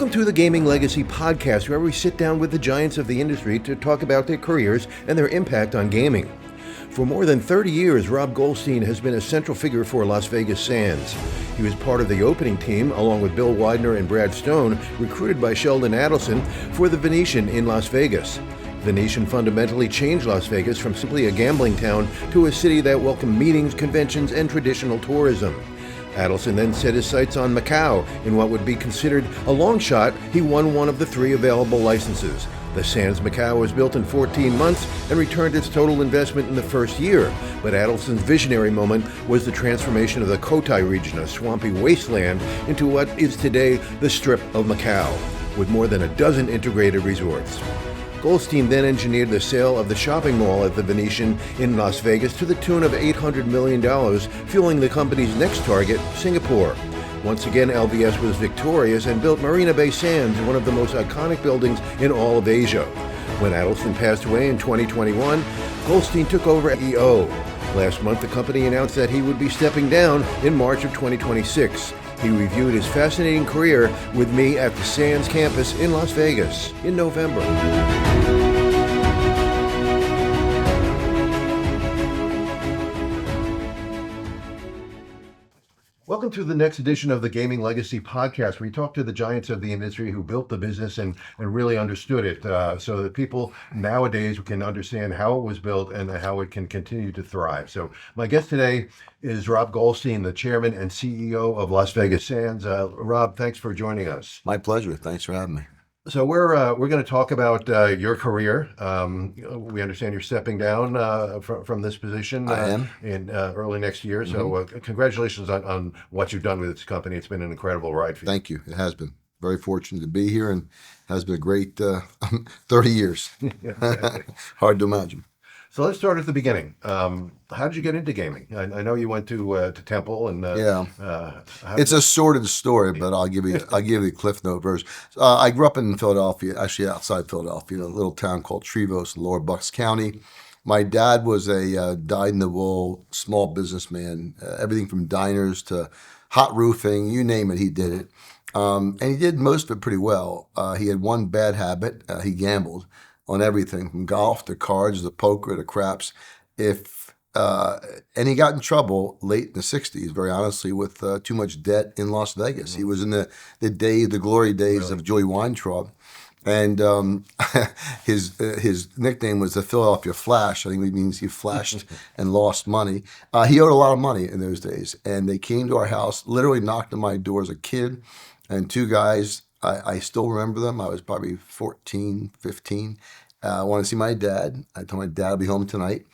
Welcome to the Gaming Legacy Podcast, where we sit down with the giants of the industry to talk about their careers and their impact on gaming. For more than 30 years, Rob Goldstein has been a central figure for Las Vegas Sands. He was part of the opening team, along with Bill Widener and Brad Stone, recruited by Sheldon Adelson for the Venetian in Las Vegas. Venetian fundamentally changed Las Vegas from simply a gambling town to a city that welcomed meetings, conventions, and traditional tourism. Adelson then set his sights on Macau. In what would be considered a long shot, he won one of the 3 available licenses. The Sands Macau was built in 14 months and returned its total investment in the first year. But Adelson's visionary moment was the transformation of the Cotai region, a swampy wasteland, into what is today the Strip of Macau, with more than a dozen integrated resorts. Goldstein then engineered the sale of the shopping mall at the Venetian in Las Vegas to the tune of $800 million, fueling the company's next target, Singapore. Once again, LVS was victorious and built Marina Bay Sands, one of the most iconic buildings in all of Asia. When Adelson passed away in 2021, Goldstein took over as CEO. Last month, the company announced that he would be stepping down in March of 2026. He reviewed his fascinating career with me at the Sands campus in Las Vegas in November. Welcome to the next edition of the Gaming Legacy Podcast, where we talk to the giants of the industry who built the business and really understood it, so that people nowadays can understand how it was built and how it can continue to thrive. So my guest today is Rob Goldstein, the chairman and CEO of Las Vegas Sands. Rob, thanks for joining us. My pleasure. Thanks for having me. So we're going to talk about your career. We understand you're stepping down from this position I am. in early next year. So congratulations on what you've done with this company. It's been an incredible ride for you. Thank you. It has been. Very fortunate to be here, and has been a great 30 years. Hard to imagine. So let's start at the beginning. How did you get into gaming? I know you went to Temple, and It's a sordid story, but I'll give you the Cliff Note version. I grew up in Philadelphia, actually outside Philadelphia, in a little town called Trevose in Lower Bucks County. My dad was a dyed-in-the-wool small businessman, everything from diners to hot roofing, you name it, he did it. And he did most of it pretty well. He had one bad habit. He gambled on everything from golf to cards to poker to craps. And he got in trouble late in the 60s, very honestly, with too much debt in Las Vegas. Mm-hmm. He was in the glory days of Joey Weintraub. And his nickname was the Philadelphia Flash. I think it means he flashed and lost money. He owed a lot of money in those days. And they came to our house, literally knocked on my door as a kid, and 2 guys, I still remember them. I was probably 14, 15. I wanted to see my dad. I told my dad I'll be home tonight.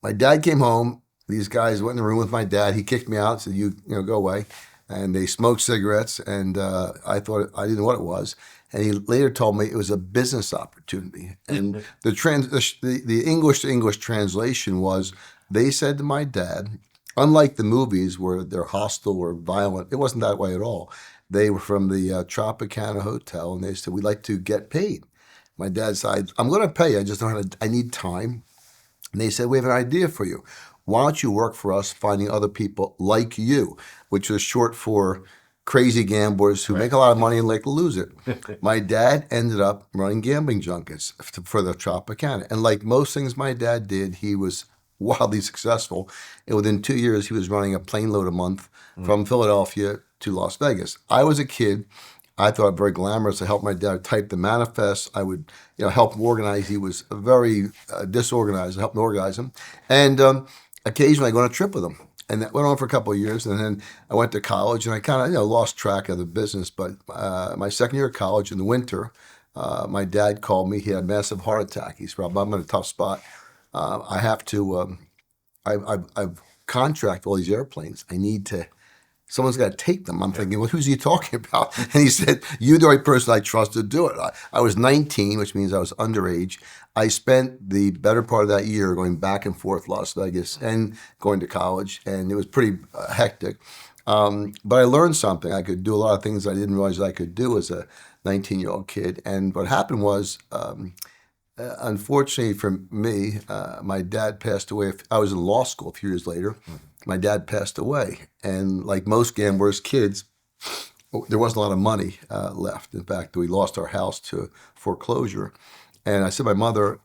My dad came home. These guys went in the room with my dad. He kicked me out and said, you go away. And they smoked cigarettes, and I didn't know what it was. And he later told me it was a business opportunity. And the English to English translation was, they said to my dad, unlike the movies where they're hostile or violent, it wasn't that way at all. They were from the Tropicana Hotel, and they said, we'd like to get paid. My dad said, I'm going to pay you. I need time. And they said, we have an idea for you. Why don't you work for us finding other people like you, which was short for crazy gamblers who make a lot of money and like to lose it. My dad ended up running gambling junkets for the Tropicana. And like most things my dad did, he was wildly successful. And within 2 years, he was running a plane load a month from Philadelphia to Las Vegas. I was a kid. I thought it very glamorous. I helped my dad type the manifest. I would, help him organize. He was very disorganized. I helped him organize him. And occasionally I go on a trip with him. And that went on for a couple of years. And then I went to college, and I kind of, lost track of the business. But my second year of college in the winter, my dad called me. He had a massive heart attack. He said, Rob, I'm in a tough spot. I have to, I've contracted all these airplanes. Someone's got to take them. I'm thinking, well, who's he talking about? And he said, you're the right person I trust to do it. I was 19, which means I was underage. I spent the better part of that year going back and forth Las Vegas and going to college, and it was pretty hectic. But I learned something. I could do a lot of things I didn't realize I could do as a 19-year-old kid. And what happened was, unfortunately for me, my dad passed away. I was in law school a few years later. My dad passed away. And like most gamblers, kids, there wasn't a lot of money left. In fact, we lost our house to foreclosure. And I said to my mother,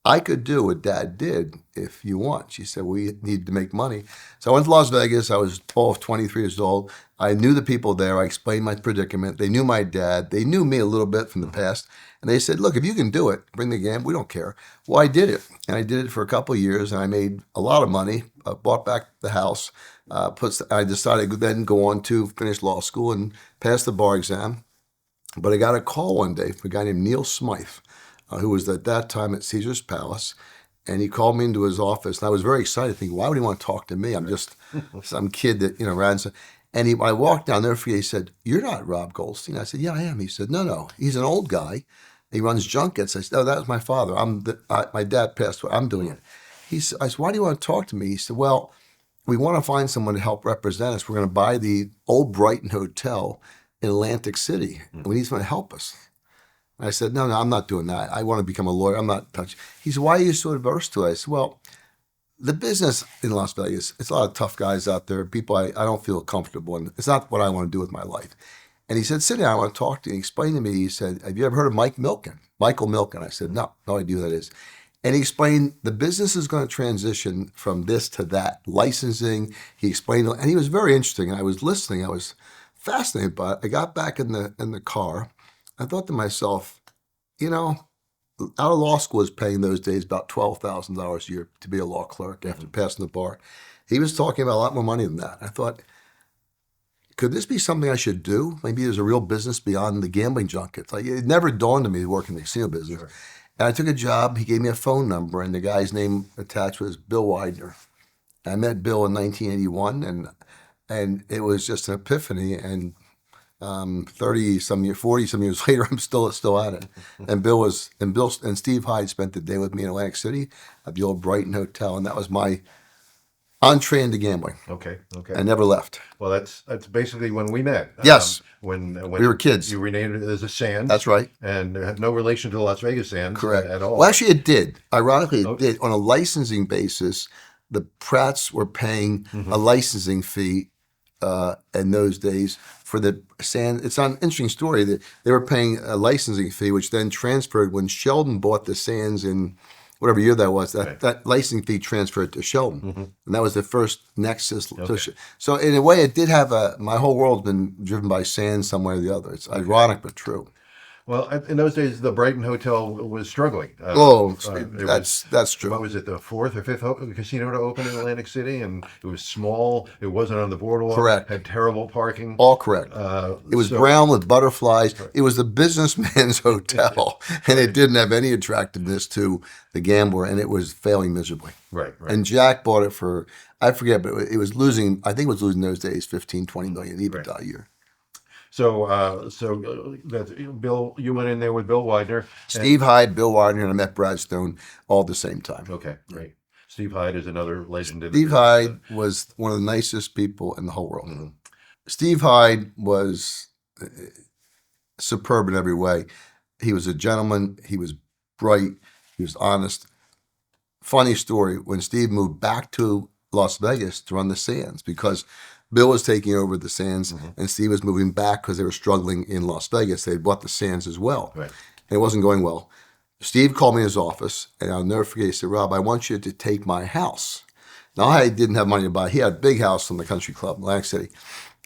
I could do what Dad did if you want. She said, we need to make money. So I went to Las Vegas. I was 12, 23 years old. I knew the people there. I explained my predicament. They knew my dad. They knew me a little bit from the past. And they said, look, if you can do it, bring the game. We don't care. Well, I did it. And I did it for a couple of years. And I made a lot of money, bought back the house. I decided to then go on to finish law school and pass the bar exam. But I got a call one day from a guy named Neil Smythe, who was at that time at Caesar's Palace. And he called me into his office. And I was very excited, thinking, why would he want to talk to me? I'm just some kid that, ran. And I walked down there, he said, you're not Rob Goldstein. I said, yeah, I am. He said, no, he's an old guy. He runs junkets. I said, oh, that was my father. My dad passed away. I'm doing it. I said, why do you want to talk to me? He said, well, we want to find someone to help represent us. We're going to buy the old Brighton Hotel in Atlantic City, and we need someone to help us. And I said, no, I'm not doing that. I want to become a lawyer. I'm not touching. He said, why are you so averse to it? I said, well, the business in Las Vegas, it's a lot of tough guys out there, people I don't feel comfortable in. It's not what I want to do with my life. And he said, sit down, I want to talk to you. He explained to me, he said, have you ever heard of Michael Milken? I said, no idea who that is. And he explained the business is going to transition from this to that, licensing. He explained, and he was very interesting. And I was listening. I was fascinated by it. I got back in the car. I thought to myself, out of law school was paying those days about $12,000 a year to be a law clerk after passing the bar. He was talking about a lot more money than that. I thought, could this be something I should do? Maybe there's a real business beyond the gambling junkets. It never dawned on me to work in the casino business. Sure. And I took a job. He gave me a phone number, and the guy's name attached was Bill Widener. I met Bill in 1981, and it was just an epiphany. And 40-some years later, I'm still at it. And Bill and Steve Hyde spent the day with me in Atlantic City at the old Brighton Hotel, and that was my entree into gambling. Okay. I never left. Well, that's basically when we met. Yes. When we were kids. You renamed it as a Sands. That's right. And it had no relation to the Las Vegas Sands. Correct. At all. Well, actually, it did. Ironically, it did. On a licensing basis, the Pratts were paying a licensing fee in those days for the Sands. It's an interesting story that they were paying a licensing fee, which then transferred when Sheldon bought the Sands in whatever year that was. That licensing fee transferred to Sheldon, and that was the first nexus. Okay. So in a way, it did have my whole world's been driven by Sands some way or the other. It's ironic but true. Well, in those days, the Brighton Hotel was struggling. That's true. What was it, the fourth or fifth casino to open in Atlantic City? And it was small. It wasn't on the boardwalk. Correct. Had terrible parking. All correct. It was brown with butterflies. Right. It was the businessman's hotel, and it didn't have any attractiveness to the gambler, and it was failing miserably. Right. And Jack bought it for, I forget, but it was losing, I think it was losing those days, 15, 20 million EBITDA a year. So that's Bill. You went in there with Bill Widener, Steve Hyde, Bill Widener, and I met Brad Stone all at the same time. Okay, great. Steve Hyde is another legend. Steve Hyde was one of the nicest people in the whole world. Mm-hmm. Steve Hyde was superb in every way. He was a gentleman. He was bright. He was honest. Funny story: when Steve moved back to Las Vegas to run the Sands, because Bill was taking over the Sands, and Steve was moving back because they were struggling in Las Vegas. They had bought the Sands as well, right. And it wasn't going well. Steve called me in his office, and I'll never forget. He said, "Rob, I want you to take my house." Now, I didn't have money to buy. He had a big house in the country club in Atlantic City.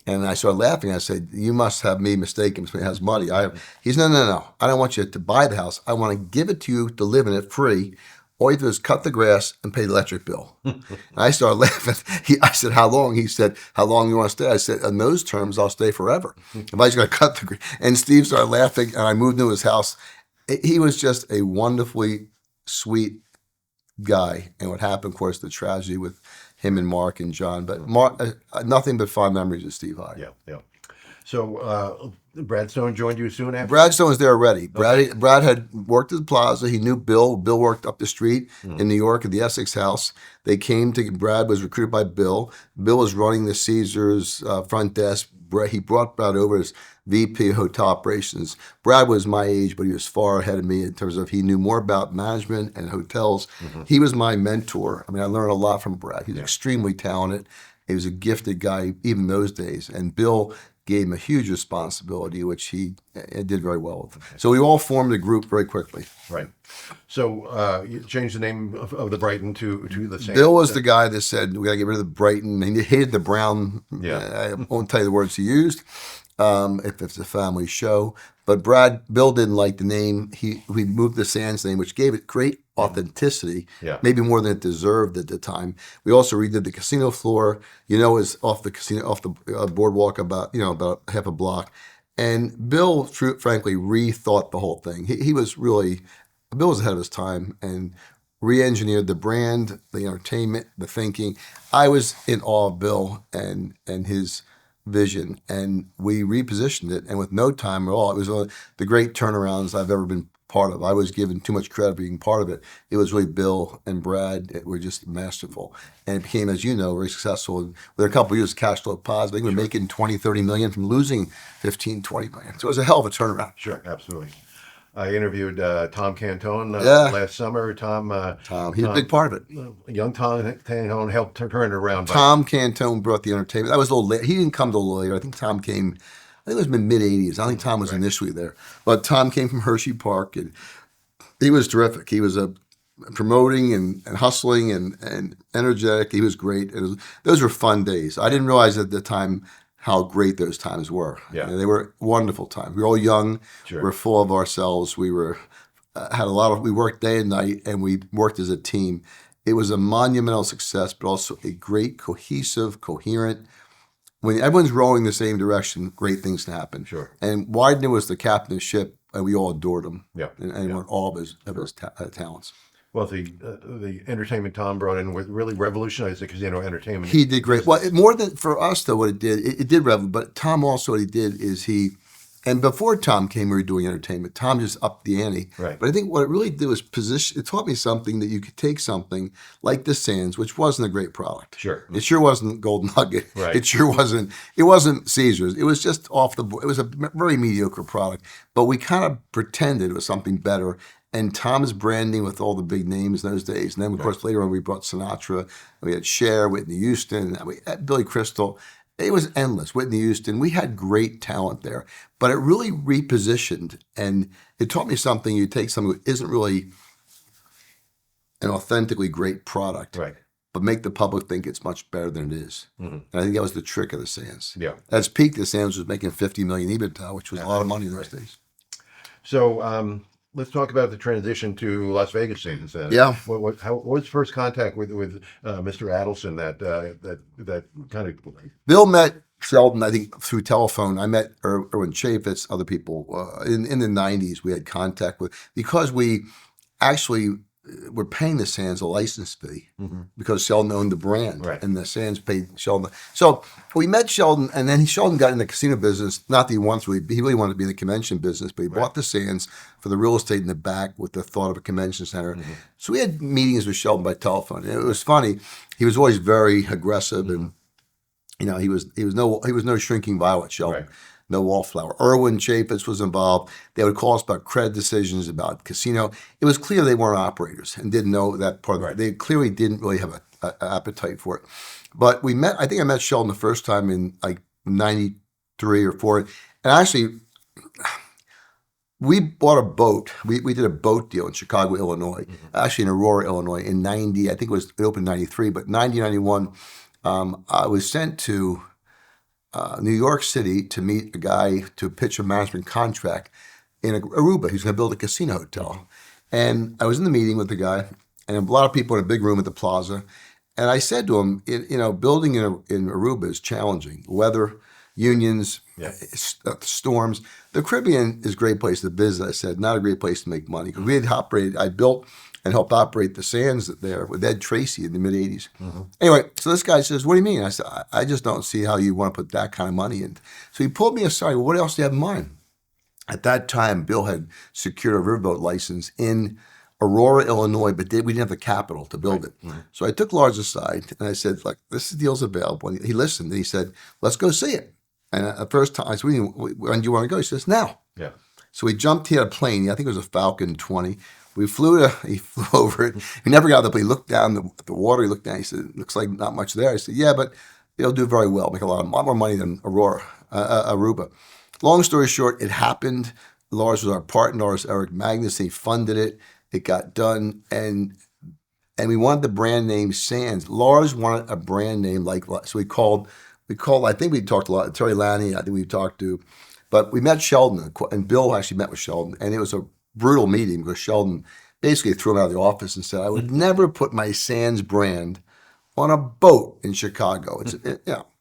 And I started laughing. I said, "You must have me mistaken between has money." He said, No. I don't want you to buy the house. I want to give it to you to live in it free. All you do is cut the grass and pay the electric bill. And I started laughing. I said, "How long?" He said, "How long you want to stay?" I said, "In those terms, I'll stay forever. If I just got to cut the grass." And Steve started laughing, and I moved into his house. He was just a wonderfully sweet guy. And what happened, of course, the tragedy with him and Mark and John. But nothing but fond memories of Steve Hyde. Yeah. So Brad Stone joined you soon after? Brad Stone was there already. Brad had worked at the Plaza. He knew Bill. Bill worked up the street in New York at the Essex House. They came to, Brad was recruited by Bill. Bill was running the Caesars front desk. He brought Brad over as VP of Hotel Operations. Brad was my age, but he was far ahead of me in terms of he knew more about management and hotels. He was my mentor. I mean, I learned a lot from Brad. He was extremely talented. He was a gifted guy even those days. And Bill gave him a huge responsibility, which he did very well with. So we all formed a group very quickly. Right. So you changed the name of the Brighton to the same. Bill was the guy that said we got to get rid of the Brighton. He hated the brown. Yeah. I won't tell you the words he used. If it's a family show, but Bill didn't like the name. We moved the Sands name, which gave it great authenticity. Yeah. Maybe more than it deserved at the time. We also redid the casino floor. It's off the boardwalk about half a block. And Bill, frankly, rethought the whole thing. Bill was ahead of his time and re-engineered the brand, the entertainment, the thinking. I was in awe of Bill and his vision, and we repositioned it. And with no time at all, it was one of the great turnarounds I've ever been part of. I was given too much credit for being part of it. It was really Bill and Brad that were just masterful. And it became, as you know, very successful. Within a couple of years, cash flow positive. I think we were making 20, 30 million from losing 15, 20 million. So it was a hell of a turnaround. Sure, absolutely. I interviewed Tom Cantone last summer. Tom, he's a big part of it. Young Tom Cantone helped turn it around. Tom Cantone brought the entertainment. That was a little late. He didn't come till a little later. I think Tom came, I think it was mid-'80s. I don't think Tom was initially there. But Tom came from Hershey Park, and he was terrific. He was promoting and hustling and energetic. He was great. Those were fun days. I didn't realize at the time how great those times were. Yeah. They were wonderful times. We were all young. Sure. We were full of ourselves. We worked day and night, and we worked as a team. It was a monumental success, but also a great, cohesive, coherent. When everyone's rowing the same direction, great things can happen. Sure. And Widener was the captain of the ship, and we all adored him. Yeah. And were all of his talents. Well, the entertainment Tom brought in really revolutionized the casino entertainment. He did great. Well, more than for us, though, what it did, it did revolution. But Tom also, what he did is and before Tom came, we were doing entertainment. Tom just upped the ante. Right. But I think what it really did was position. It taught me something that you could take something like the Sands, which wasn't a great product. Sure. It sure wasn't Golden Nugget. Right. It sure wasn't. It wasn't Caesars. It was just off the board. It was a very mediocre product. But we kind of pretended it was something better. And Tom's branding with all the big names in those days. And then, of course, later on, we brought Sinatra. We had Cher, Whitney Houston, we had Billy Crystal. It was endless. Whitney Houston. We had great talent there. But it really repositioned. And it taught me something. You take something that isn't really an authentically great product, Right. but make the public think it's much better than it is. Mm-hmm. And I think that was the trick of the Sands. Yeah. At its peak, the Sands was making 50 million EBITDA, which was a lot of money in those days. So let's talk about the transition to Las Vegas Sands. Yeah. What was first contact with Mr. Adelson that kind of... Bill met Sheldon, I think, through telephone. I met Erwin Chaffetz, other people. In the 90s, we had contact with, because we actually were paying the Sands a license fee because Sheldon owned the brand, Right. and the Sands paid Sheldon. So we met Sheldon, and then Sheldon got in the casino business. Not that he really wanted to be in the convention business, but he bought the Sands for the real estate in the back with the thought of a convention center. Mm-hmm. So we had meetings with Sheldon by telephone. And it was funny. He was always very aggressive, and he was no shrinking violet, Sheldon. Right. No wallflower. Erwin Chaffetz was involved. They would call us about credit decisions, about casino. It was clear they weren't operators and didn't know that part of it. They clearly didn't really have an appetite for it. But I think I met Sheldon the first time in like 93 or 4. And actually, we bought a boat. We did a boat deal in Chicago, Illinois, actually in Aurora, Illinois in 90. I think it opened in 93, but 90, 91, I was sent to New York City to meet a guy to pitch a management contract in Aruba. He's going to build a casino hotel. And I was in the meeting with the guy, and a lot of people in a big room at the plaza. And I said to him, building in Aruba is challenging. Weather, unions, storms. The Caribbean is a great place to visit, I said, not a great place to make money. Because I built and helped operate the Sands there with Ed Tracy in the mid-'80s. Mm-hmm. Anyway, so this guy says, what do you mean? I said, I just don't see how you want to put that kind of money in. So he pulled me aside. Well, what else do you have in mind? At that time, Bill had secured a riverboat license in Aurora, Illinois, but we didn't have the capital to build it. Mm-hmm. So I took Lars aside, and I said, look, this deal's available. And he listened, and he said, let's go see it. And at first time, I said, when do you want to go? He says, now. Yeah. So we jumped. He had a plane. I think it was a Falcon 20. He flew over it. He never got out of the plane. He looked down at the water. He looked down. He said, looks like not much there. I said, yeah, but They'll do very well, make a lot more money than Aruba. Long story short, it happened. Lars was our partner, Lars Eric Magnus. He funded it. It got done, and we wanted the brand name Sands. Lars wanted a brand name so we called. I think we talked a lot. Terry Lanny, I think we talked to, but we met Sheldon, and Bill actually met with Sheldon, and it was a brutal meeting because Sheldon basically threw him out of the office and said, "I would never put my Sands brand on a boat in Chicago. It's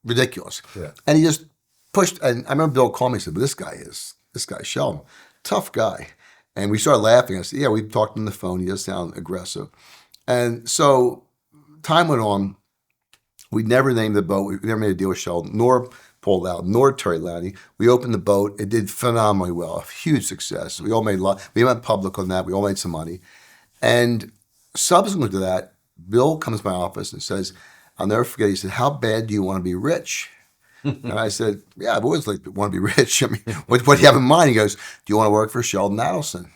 ridiculous." Yeah. And he just pushed. And I remember Bill called me and said, "But this guy Sheldon, tough guy." And we started laughing. I said, "Yeah, we talked on the phone. He does sound aggressive." And so time went on. We never named the boat. We never made a deal with Sheldon, nor Paul Loud, nor Terry Lanny. We opened the boat. It did phenomenally well, a huge success. We all made a lot. We went public on that. We all made some money. And subsequent to that, Bill comes to my office and says, I'll never forget, he said, "How bad do you want to be rich?" And I said, "Yeah, I've always want to be rich. I mean, what do you have in mind?" He goes, "Do you want to work for Sheldon Adelson?"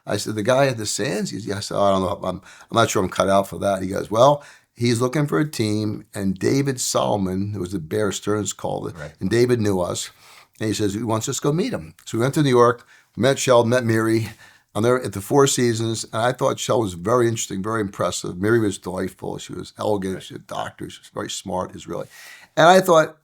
I said, "The guy at the Sands?" He said, "I said, I don't know. I'm not sure I'm cut out for that." He goes, "Well, he's looking for a team." And David Solomon, who was the Bear Stearns, called it. Right. And David knew us. And he says, he wants us to go meet him. So we went to New York, met Sheldon, met Miri. I'm there at the Four Seasons. And I thought Sheldon was very interesting, very impressive. Miri was delightful. She was elegant. She was a doctor. She was very smart, Israeli. And I thought,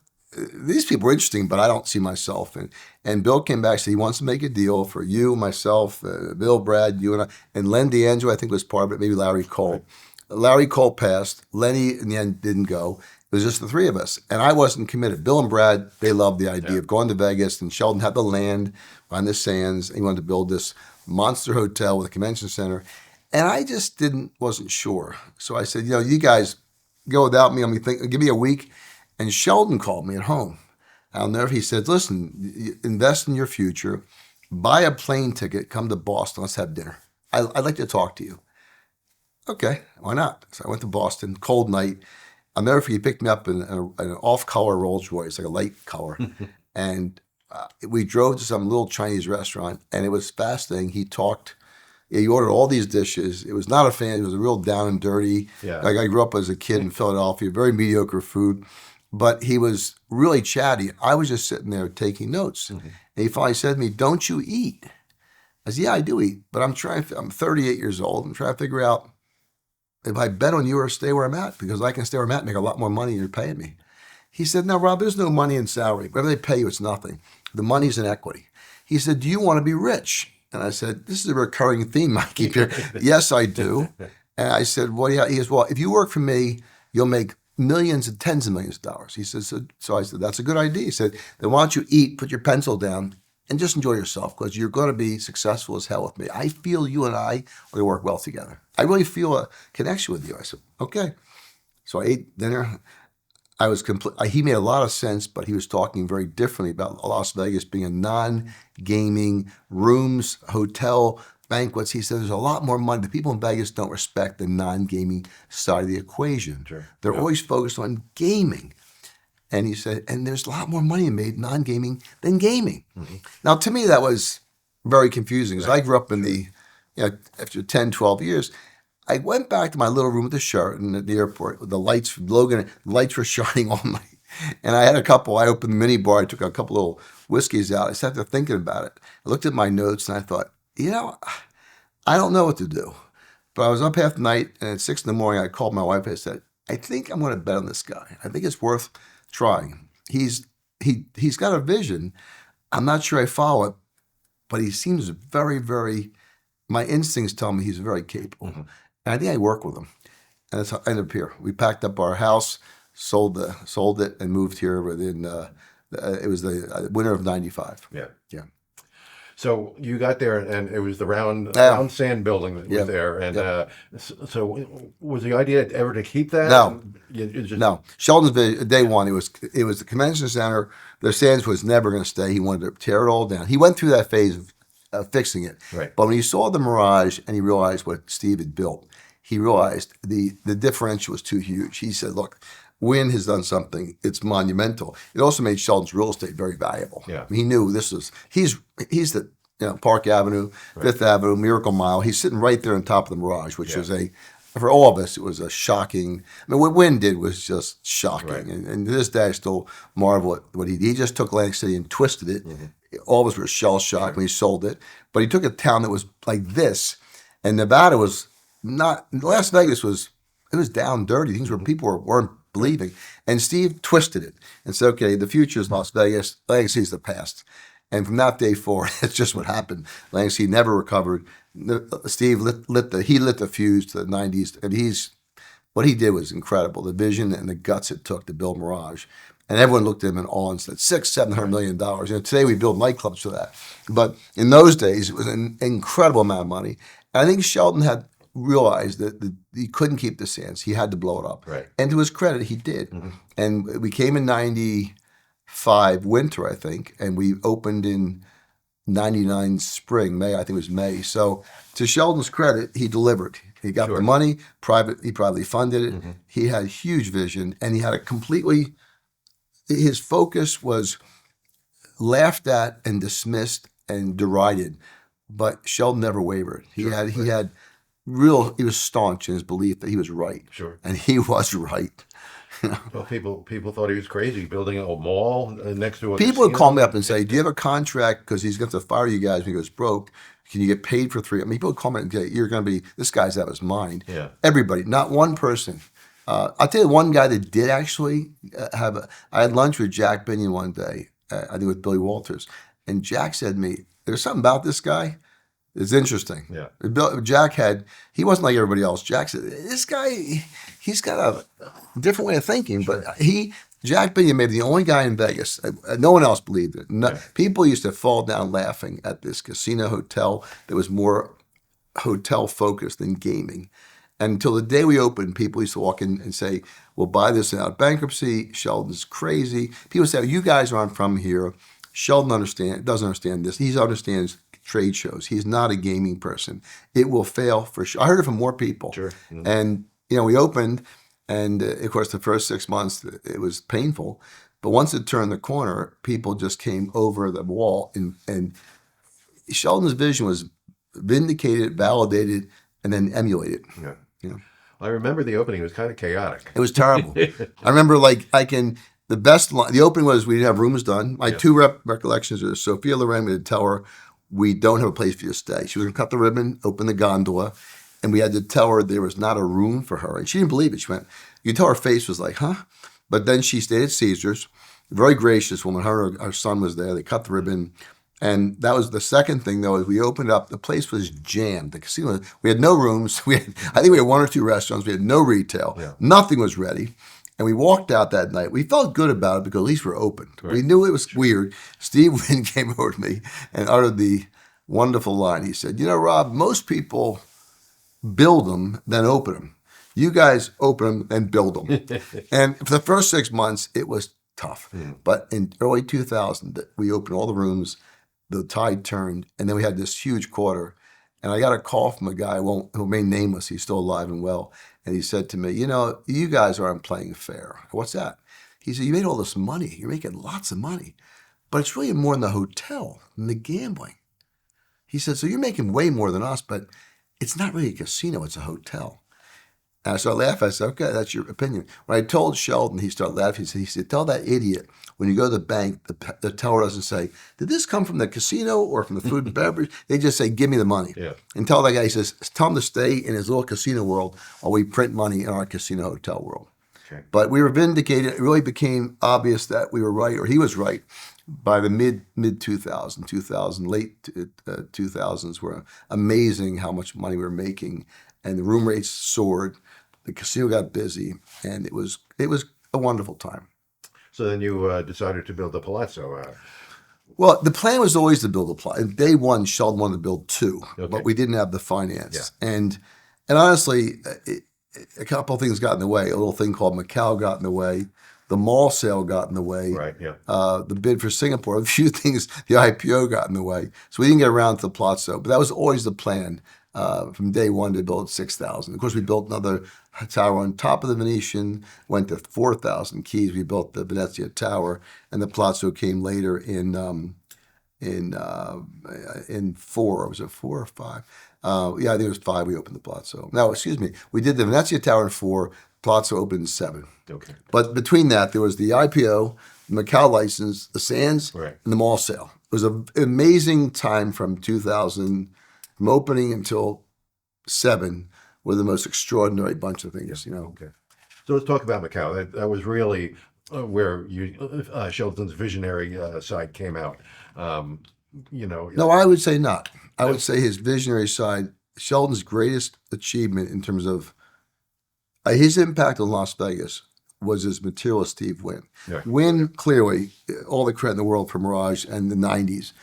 these people are interesting, but I don't see myself. And Bill came back and said he wants to make a deal for you, myself, Bill, Brad, you and I. And Len D'Angelo, I think, was part of it, maybe Larry Cole. Right. Larry Cole passed. Lenny, in the end, didn't go. It was just the three of us. And I wasn't committed. Bill and Brad, they loved the idea of going to Vegas. And Sheldon had the land on the Sands. He wanted to build this monster hotel with a convention center. And I just wasn't sure. So I said, you guys go without me. Give me a week. And Sheldon called me at home. He said, "Listen, invest in your future. Buy a plane ticket. Come to Boston. Let's have dinner. I'd like to talk to you." Okay, why not? So I went to Boston, cold night. I'll never forget, he picked me up in an off-color Rolls Royce, like a light color. And we drove to some little Chinese restaurant, and it was fascinating. He ordered all these dishes. It was not a fan. It was a real down and dirty. Yeah. Like I grew up as a kid in Philadelphia, very mediocre food. But he was really chatty. I was just sitting there taking notes. Mm-hmm. And he finally said to me, "Don't you eat?" I said, "Yeah, I do eat, but I'm 38 years old. I'm trying to figure out if I bet on you or stay where I'm at, because I can stay where I'm at and make a lot more money than you're paying me." He said, "No, Rob, there's no money in salary. Whatever they pay you, it's nothing. The money's in equity." He said, "Do you want to be rich?" And I said, "This is a recurring theme I keep hearing." "Yes, I do." And I said, "Well, yeah." He goes, "Well, if you work for me, you'll make millions and tens of millions of dollars." He says, so I said, "That's a good idea." He said, "Then why don't you eat, put your pencil down, and just enjoy yourself, because you're going to be successful as hell with me. I feel you and I are going to work well together. I really feel a connection with you." I said, "Okay." So I ate dinner. He made a lot of sense, but he was talking very differently about Las Vegas being a non-gaming rooms, hotel, banquets. He said there's a lot more money. The people in Vegas don't respect the non-gaming side of the equation. Sure. They're always focused on gaming. And he said, and there's a lot more money made non-gaming than gaming. Mm-hmm. Now, to me, that was very confusing, because I grew up in after 10, 12 years, I went back to my little room at the Sheraton at the airport with the lights, the lights were shining all night. And I opened the mini bar, I took a couple little whiskeys out. I sat there thinking about it. I looked at my notes and I thought, I don't know what to do. But I was up half the night, and at 6 a.m, I called my wife and I said, "I think I'm going to bet on this guy. I think it's worth trying. He's got a vision. I'm not sure I follow it, but he seems very, very, my instincts tell me he's very capable." Mm-hmm. And I think I work with him. And that's how I ended up here. We packed up our house, sold it, and moved here within, it was the winter of 95. Yeah. Yeah. So you got there, and it was the round sand building that was there. And so was the idea ever to keep that? No. No. Sheldon's day one, it was the convention center. The Sands was never going to stay. He wanted to tear it all down. He went through that phase of fixing it. Right. But when he saw the Mirage and he realized what Steve had built, he realized the differential was too huge. He said, "Look, Wynn has done something. It's monumental." It also made Sheldon's real estate very valuable. Yeah. He knew this was, he's the Park Avenue, right. Fifth Avenue, Miracle Mile. He's sitting right there on top of the Mirage, which is a for all of us, it was a shocking. I mean, what Wynn did was just shocking, Right. and to this day, I still marvel at what he did. He just took Atlantic City and twisted it. All of us were shell shocked when he sold it, but he took a town that was like this, and Nevada was not. Las Vegas was it was down dirty. Things where people weren't believing, and Steve twisted it and said, "Okay, the future is Las Vegas. Legacy is the past." And from that day forward, it's just what happened. Legacy never recovered. Steve lit the fuse to the '90s, and what he did was incredible. The vision and the guts it took to build Mirage, and everyone looked at him in awe and said, $600-700 million. Today we build nightclubs for that, but in those days it was an incredible amount of money. And I think Sheldon had realized that he couldn't keep the Sands. He had to blow it up. Right. And to his credit, he did. And we came in '95 winter, I think, and we opened in '99 spring, May, I think it was May. So to Sheldon's credit, he delivered. He got the money, he privately funded it. He had huge vision, and he had his focus was laughed at and dismissed and derided, but Sheldon never wavered. He was staunch in his belief that he was right. Sure. And he was right. Well, people thought he was crazy building a mall next to a People would casino. call me up and say, "Do you have a contract? Because he's going to fire you guys when he goes broke. Can you get paid for 3?" I mean, people would call me and say, "You're going to be this guy's out of his mind." Yeah. Everybody, not one person. I'll tell you one guy that did actually I had lunch with Jack Binion one day, I think with Billy Walters, and Jack said to me, "There's something about this guy. It's interesting." Yeah. He wasn't like everybody else. Jack said, "This guy, he's got a different way of thinking." But Jack Binion may be the only guy in Vegas. No one else believed it. People used to fall down laughing at this casino hotel that was more hotel focused than gaming. And until the day we opened, people used to walk in and say, "We'll buy this out bankruptcy. Sheldon's crazy." People say, "You guys aren't from here. Sheldon doesn't understand this. He understands trade shows. He's not a gaming person. It will fail for sure." I heard it from more people. Sure. And we opened, and of course the first 6 months it was painful, but once it turned the corner, people just came over the wall, and Sheldon's vision was vindicated, validated, and then emulated. Yeah. You know, I remember the opening. It was kind of chaotic. it was terrible. I remember the opening was we didn't have rooms done. My two recollections are Sophia Loren, we had to tell her, "We don't have a place for you to stay." She was going to cut the ribbon, open the gondola, and we had to tell her there was not a room for her. And she didn't believe it. She went, you could tell her face was like, "Huh?" But then she stayed at Caesars. Very gracious woman. Our son was there. They cut the ribbon. And that was the second thing, though, is we opened up. The place was jammed. The casino, we had no rooms. I think we had 1 or 2 restaurants. We had no retail. Yeah. Nothing was ready. And we walked out that night. We felt good about it because at least we're open. Right. We knew it was weird. Steve Wynn came over to me and uttered the wonderful line. He said, "You know, Rob, most people build them, then open them. You guys open them and build them." And for the first 6 months, it was tough. But in early 2000, we opened all the rooms. The tide turned, and then we had this huge quarter. And I got a call from a guy who remain nameless. He's still alive and well. And he said to me, "You know, you guys aren't playing fair." "What's that?" He said, "You made all this money. You're making lots of money. But it's really more in the hotel than the gambling." He said, "So you're making way more than us, but it's not really a casino. It's a hotel." And so I laughed. I said, "Okay, that's your opinion." When I told Sheldon, he started laughing. He said, "Tell that idiot when you go to the bank, the teller doesn't say, 'Did this come from the casino or from the food and beverage?' They just say, 'Give me the money.'" Yeah. And tell that guy, he says, "Tell him to stay in his little casino world while we print money in our casino hotel world." Okay. But we were vindicated. It really became obvious that we were right, or he was right, by the mid 2000, late 2000s were amazing how much money we were making, and the room rates soared. The casino got busy, and it was a wonderful time. So then you decided to build the Palazzo. Well, the plan was always to build a Palazzo. Day one, Sheldon wanted to build 2, Okay. but we didn't have the finance. Yeah. And honestly, a couple of things got in the way. A little thing called Macau got in the way. The mall sale got in the way. Right, yeah. The bid for Singapore, a few things, the IPO got in the way. So we didn't get around to the Palazzo, but that was always the plan from day one to build 6,000. Of course, we built another tower on top of the Venetian, went to 4,000 keys. We built the Venezia Tower, and the Palazzo came later in in four. Was it 4 or 5? Yeah, I think it was 5. We opened the Palazzo. No, excuse me. We did the Venezia Tower in 4. Palazzo opened in 7. Okay. But between that, there was the IPO, the Macau license, the Sands, Right. and the mall sale. It was an amazing time from 2000, from opening until 7, with the most extraordinary bunch of things, Okay. So let's talk about Macau. That was really where Sheldon's visionary side came out. No, I would say not. I would say his visionary side, Sheldon's greatest achievement in terms of his impact on Las Vegas was his materialist Steve Wynn. Yeah. Wynn, clearly, all the credit in the world for Mirage and the 90s.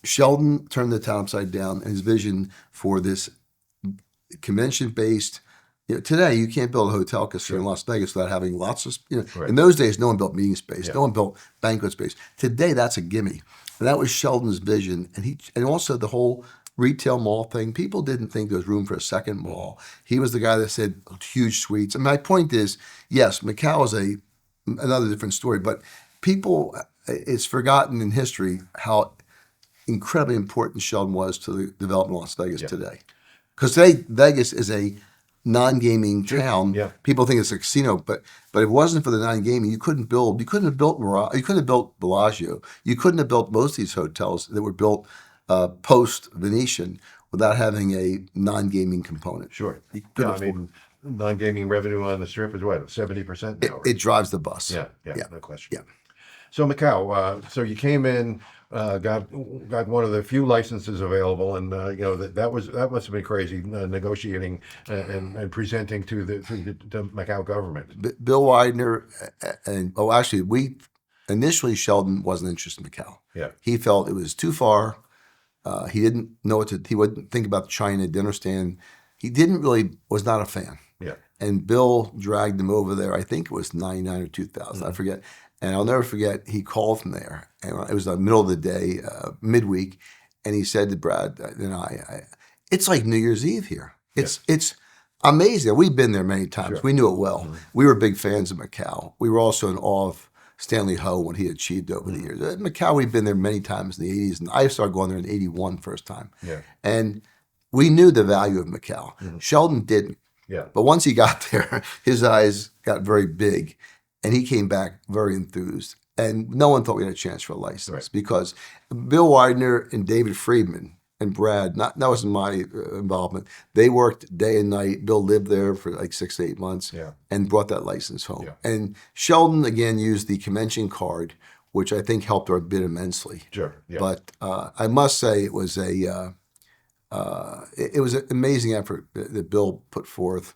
Sheldon turned the town upside down, and his vision for this convention-based. Today, you can't build a hotel casino in Las Vegas without having lots of. Right. In those days, no one built meeting space. Yeah. No one built banquet space. Today, that's a gimme. And that was Sheldon's vision, and also the whole retail mall thing. People didn't think there was room for a second mall. He was the guy that said huge suites. And my point is, yes, Macau is another different story, but it's forgotten in history how incredibly important Sheldon was to the development of Las Vegas today. Because today, Vegas is a non-gaming town. Yeah. People think it's a casino, but if it wasn't for the non-gaming, you couldn't have built Mirage, you couldn't have built Bellagio, you couldn't have built most of these hotels that were built post-Venetian without having a non-gaming component. Sure. Yeah, I mean, non-gaming revenue on the Strip is what, 70% now? It drives the bus. Yeah, no question. Yeah. So Macau, so you came in, got one of the few licenses available, and that must have been crazy negotiating and presenting to the Macau government. Bill Widener actually, initially Sheldon wasn't interested in Macau. Yeah. He felt it was too far. He didn't know he wouldn't think about China dinner stand. He was not a fan. Yeah. And Bill dragged him over there. I think it was 99 or 2000. I forget. And I'll never forget, he called from there. And it was the middle of the day, midweek. And he said to Brad and it's like New Year's Eve here. It's amazing. We've been there many times. Sure. We knew it well. We were big fans of Macau. We were also in awe of Stanley Ho, what he achieved over the years. Macau, we've been there many times in the 80s. And I started going there in 81 first time. Yeah. And we knew the value of Macau. Sheldon didn't. Yeah. But once he got there, his eyes got very big. And he came back very enthused. And no one thought we had a chance for a license because Bill Widener and David Friedman and Brad, that wasn't my involvement. They worked day and night. Bill lived there for like 6 to 8 months and brought that license home. Yeah. And Sheldon, again, used the convention card, which I think helped our bid immensely. Sure. Yeah. But I must say it was an amazing effort that Bill put forth.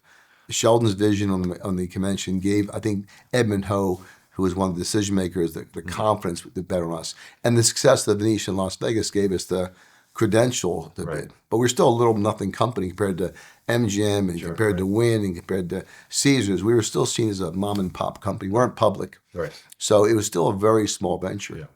Sheldon's vision on the convention gave, I think, Edmund Ho, who was one of the decision makers, the confidence to bet on us. And the success of the Venetian Las Vegas gave us the credential to bid. But we're still a little nothing company compared to MGM and compared to Wynn and compared to Caesars. We were still seen as a mom and pop company. We weren't public. Right. So it was still a very small venture. Yeah.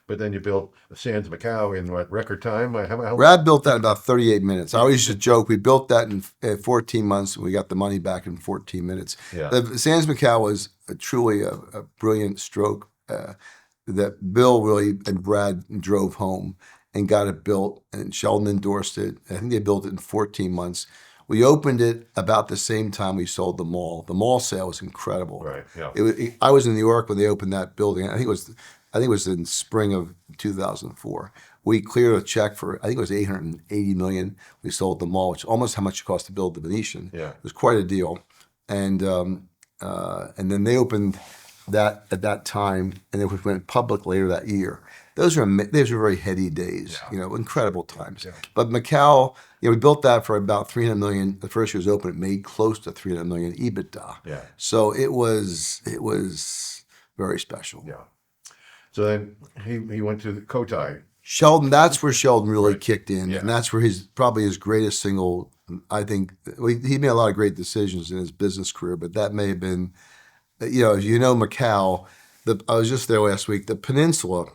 But then you built Sands Macau in what, record time? Brad built that in about 38 minutes. I always used to joke, we built that in 14 months and we got the money back in 14 minutes. Yeah. The Sands Macau was truly a brilliant stroke that Bill really and Brad drove home and got it built, and Sheldon endorsed it. I think they built it in 14 months. We opened it about the same time we sold the mall. The mall sale was incredible. Right. Yeah. I was in New York when they opened that building. I think it was in spring of 2004. We cleared a check for, I think it was $880 million. We sold the mall, which is almost how much it cost to build the Venetian. Yeah. It was quite a deal. And then they opened that at that time, and it went public later that year. Those were very heady days, incredible times. Yeah. But Macau, we built that for about $300 million. The first year it was open, it made close to $300 million EBITDA. Yeah. So it was very special. Yeah. So then he went to the Cotai. Sheldon, that's where Sheldon really kicked in, Yeah. and that's where probably his greatest single. I think he made a lot of great decisions in his business career, but that may have been, Macau. I was just there last week. The peninsula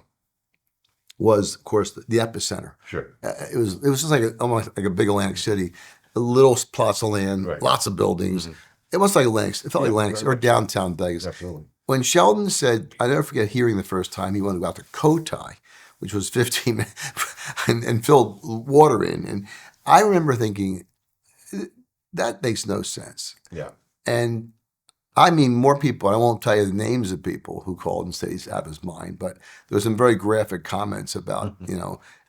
was, of course, the epicenter. Sure. It was just almost like a big Atlantic City, a little plots of land, lots of buildings. Mm-hmm. It was like Atlantic. It felt like Atlantic or downtown Vegas. Absolutely. When Sheldon said, I never forget hearing the first time he wanted to go out to Cotai, which was 15 minutes, and filled water in. And I remember thinking, that makes no sense. Yeah. And I mean, more people, I won't tell you the names of people who called and said he's out of his mind, but there were some very graphic comments about,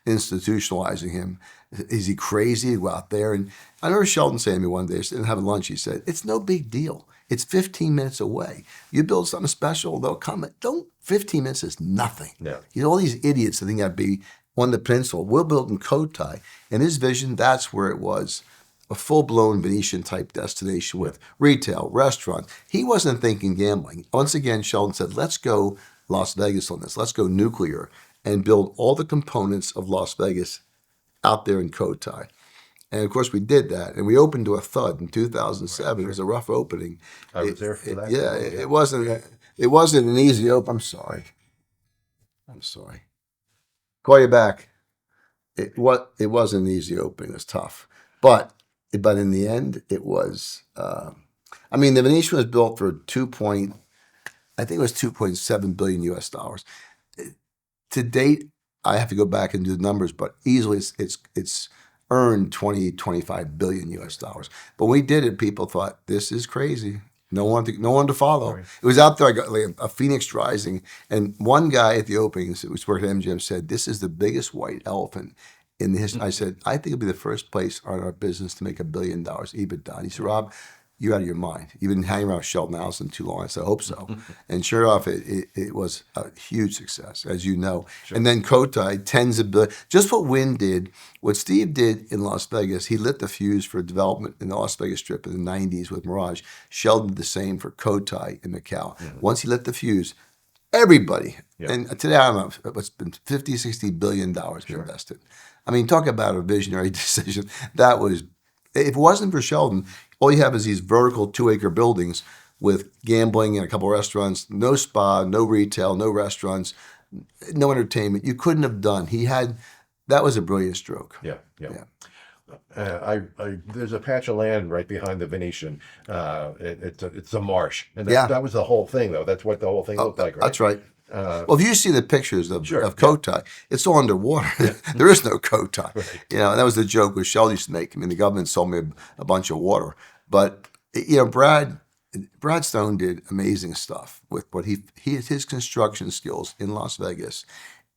institutionalizing him. Is he crazy to go out there? And I remember Sheldon saying to me one day, sitting having lunch, he said, it's no big deal. It's 15 minutes away. You build something special, they'll come. 15 minutes is nothing. Yeah. All these idiots that think that'd be on the peninsula. We'll build in Cotai. And his vision, that's where it was. A full-blown Venetian-type destination with retail, restaurants. He wasn't thinking gambling. Once again, Sheldon said, let's go Las Vegas on this. Let's go nuclear and build all the components of Las Vegas out there in Cotai. And, of course, we did that. And we opened to a thud in 2007. Right. It was a rough opening. I was there for that. Yeah, it wasn't an easy open. I'm sorry. Call you back. It wasn't an easy opening. It was tough. But in the end, it was. The Venetian was built for I think it was $2.7 billion US dollars. To date, I have to go back and do the numbers, but easily it's earned 25 billion US dollars. But when we did it, people thought this is crazy. No one to follow. Right. It was out there. I got like a phoenix rising, and one guy at the openings, who was working at MGM, said, "This is the biggest white elephant in the history." I said, I think it'll be the first place on our business to make $1 billion EBITDA. And he said, Rob, you're out of your mind. You've been hanging around Sheldon Adelson too long. I said, I hope so. And sure enough, it was a huge success, as you know. Sure. And then Cotai, tens of billions. Just what Wynn did, what Steve did in Las Vegas, he lit the fuse for development in the Las Vegas Strip in the 90s with Mirage. Sheldon did the same for Cotai in Macau. Mm-hmm. Once he lit the fuse, everybody, and today I don't know, what's been $50, $60 billion invested. I mean, talk about a visionary decision. That was, if it wasn't for Sheldon, all you have is these vertical 2-acre buildings with gambling and a couple of restaurants, no spa, no retail, no restaurants, no entertainment. You couldn't have done. That was a brilliant stroke. Yeah. There's a patch of land right behind the Venetian. It's a marsh, and that was the whole thing, though. That's what the whole thing looked like, right? That's right. Well, if you see the pictures of Cotai, it's all underwater. Yeah. There is no Cotai. Right. And that was the joke with Sheldon used to make. I mean, the government sold me a bunch of water. But, Brad Stone did amazing stuff with what his construction skills in Las Vegas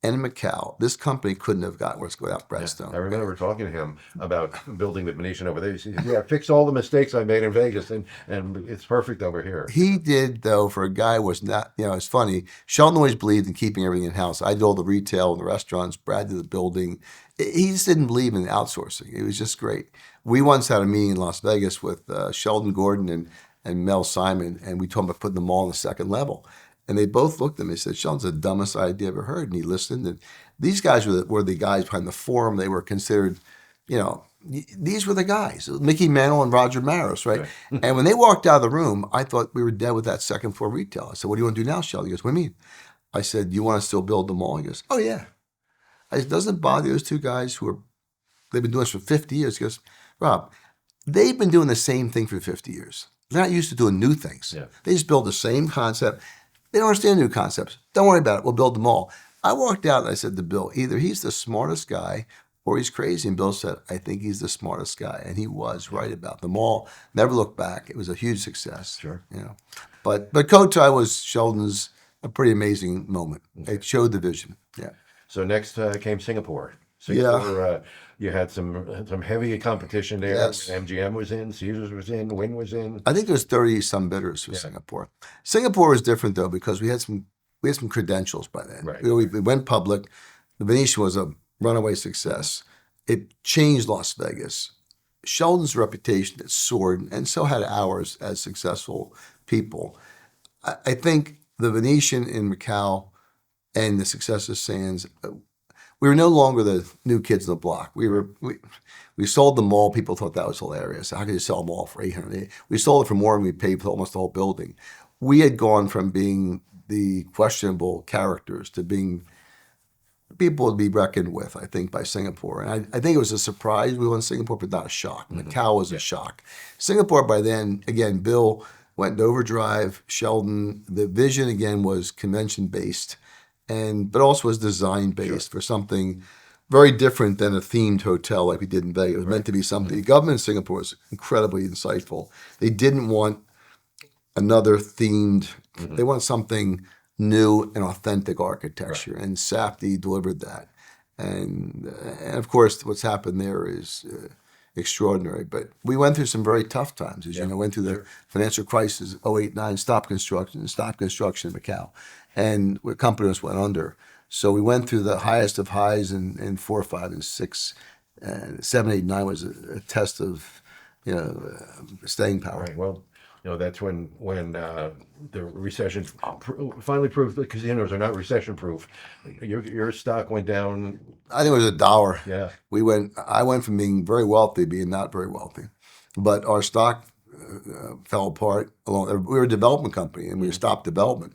and in Macau. This company couldn't have gotten where it's going without Brad Stone. I remember talking to him about building the Venetian over there. He said, fix all the mistakes I made in Vegas, and it's perfect over here. He did, though, for a guy who was not, it's funny. Sheldon always believed in keeping everything in-house. I did all the retail and the restaurants. Brad did the building. He just didn't believe in outsourcing. It was just great. We once had a meeting in Las Vegas with Sheldon Gordon and Mel Simon, and we told him about putting them all on the second level. And they both looked at me and said, Sheldon's the dumbest idea I ever heard. And he listened. And these guys were the guys behind the forum. They were considered, these were the guys, Mickey Mantle and Roger Maris, right? And when they walked out of the room, I thought we were dead with that second floor retail. I said, what do you want to do now, Sheldon? He goes, what do you mean? I said, you want to still build the mall? He goes, oh, yeah. I said, doesn't it bother those two guys they've been doing this for 50 years? He goes, Rob, they've been doing the same thing for 50 years. They're not used to doing new things. Yeah. They just build the same concept. They don't understand new concepts. Don't worry about it. We'll build them all. I walked out and I said to Bill, either he's the smartest guy or he's crazy. And Bill said, I think he's the smartest guy. And he was right about them all. Never looked back. It was a huge success. Sure. But Cotai was Sheldon's a pretty amazing moment. Okay. It showed the vision. Yeah. So next came Singapore. You had some heavy competition there. Yes. MGM was in, Caesars was in, Wynn was in. I think there was 30-some bidders for Singapore. Singapore was different though because we had some credentials by then. Right. We went public. The Venetian was a runaway success. It changed Las Vegas. Sheldon's reputation had soared, and so had ours as successful people. I think the Venetian in Macau and the success of Sands. We were no longer the new kids on the block. We sold the mall. People thought that was hilarious. How could you sell a mall for $800? We sold it for more than we paid for almost the whole building. We had gone from being the questionable characters to being people to be reckoned with, I think, by Singapore. And I think it was a surprise we won Singapore, but not a shock. Mm-hmm. Macau was a shock. Singapore by then, again, Bill went into overdrive. Sheldon, the vision again was convention-based. but also was design based for something very different than a themed hotel like we did in Vegas. It was meant to be something. The government in Singapore was incredibly insightful. They didn't want another themed. They want something new and authentic architecture, and Safdie delivered that. And of course, what's happened there is extraordinary. But we went through some very tough times, as you know. Went through the financial crisis, 08, 09, stopped construction in Macau, and the company just went under. So we went through the highest of highs in 4, 5, and 6, and 7, 8, 9 was a test of staying power. Right. Well, that's when the recession finally proved that casinos are not recession proof. Your stock went down. I think it was $1. Yeah. I went from being very wealthy to being not very wealthy, but our stock fell apart. We were a development company, and we stopped development.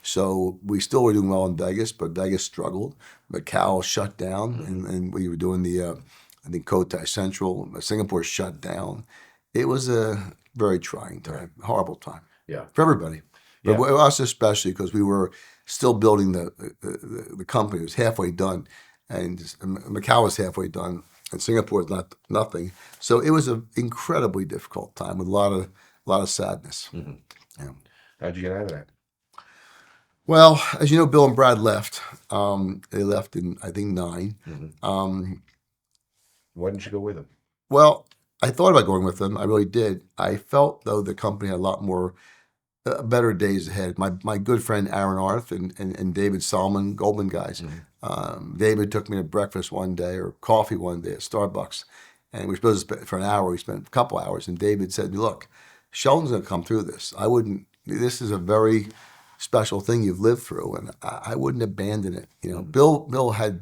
So we still were doing well in Vegas, but Vegas struggled. Macau shut down, and we were doing I think Cotai Central. Singapore shut down. It was a very trying time, horrible time. Yeah. For everybody. But for us especially, because we were still building the company. It was halfway done, and Macau was halfway done, and Singapore was nothing. So it was an incredibly difficult time with a lot of sadness. Yeah. How'd you get out of that? Well, as you know, Bill and Brad left. They left in, I think, 9. Why didn't you go with them? Well, I thought about going with them. I really did. I felt, though, the company had a lot more better days ahead. My good friend Aaron Arth and David Solomon, Goldman guys. David took me to breakfast one day or coffee one day at Starbucks. And we were supposed to spend for an hour. We spent a couple hours. And David said, look, Sheldon's going to come through this. This is a very special thing you've lived through, and I wouldn't abandon it. Bill had